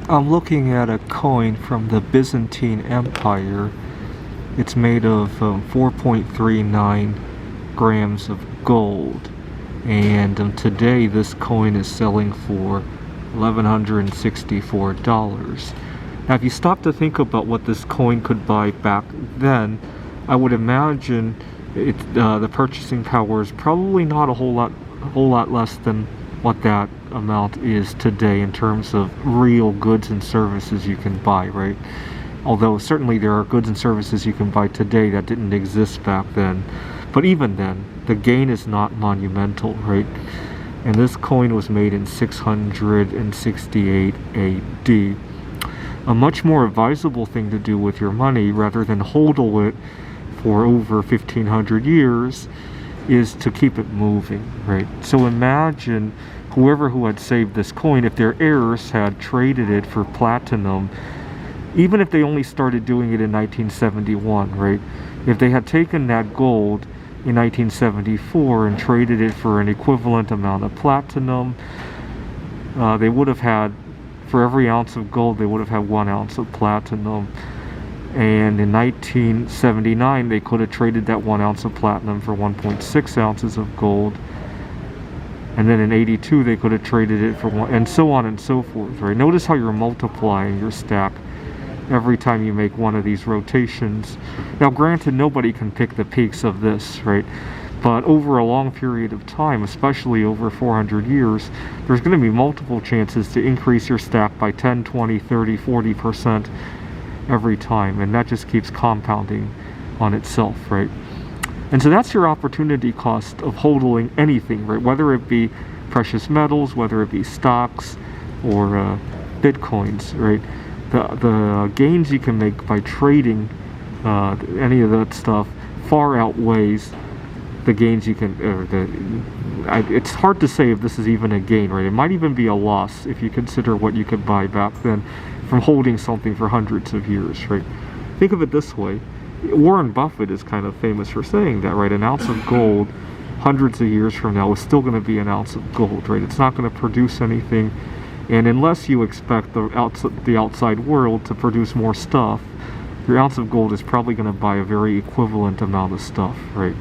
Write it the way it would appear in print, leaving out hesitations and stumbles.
I'm looking at a coin from the Byzantine Empire. It's made of 4.39 grams of gold, and today this coin is selling for $1,164. Now if you stop to think about what this coin could buy back then, I would imagine the purchasing power is probably not a whole lot less than what that amount is today in terms of real goods and services you can buy, right? Although certainly there are goods and services you can buy today that didn't exist back then. But even then, the gain is not monumental, right? And this coin was made in 668 AD. A much more advisable thing to do with your money, rather than hodl it for over 1,500 years, is to keep it moving, right? So imagine whoever who had saved this coin, if their heirs had traded it for platinum, even if they only started doing it in 1971, right? If they had taken that gold in 1974 and traded it for an equivalent amount of platinum, they would have had, for every ounce of gold, they would have had 1 ounce of platinum. And in 1979, they could have traded that 1 ounce of platinum for 1.6 ounces of gold. And then in 82, they could have traded it for one, and so on and so forth, right? Notice how you're multiplying your stack every time you make one of these rotations. Now, granted, nobody can pick the peaks of this, right? But over a long period of time, especially over 400 years, there's going to be multiple chances to increase your stack by 10, 20, 30, 40% every time. And that just keeps compounding on itself, right? And so that's your opportunity cost of hodling anything, right? Whether it be precious metals, whether it be stocks or bitcoins, right? The gains you can make by trading any of that stuff far outweighs the gains you can, it's hard to say if this is even a gain, right? It might even be a loss if you consider what you could buy back then from holding something for hundreds of years, right? Think of it this way. Warren Buffett is kind of famous for saying that, right? An ounce of gold hundreds of years from now is still going to be an ounce of gold, right? It's not going to produce anything, and unless you expect the outside world to produce more stuff, your ounce of gold is probably going to buy a very equivalent amount of stuff, right?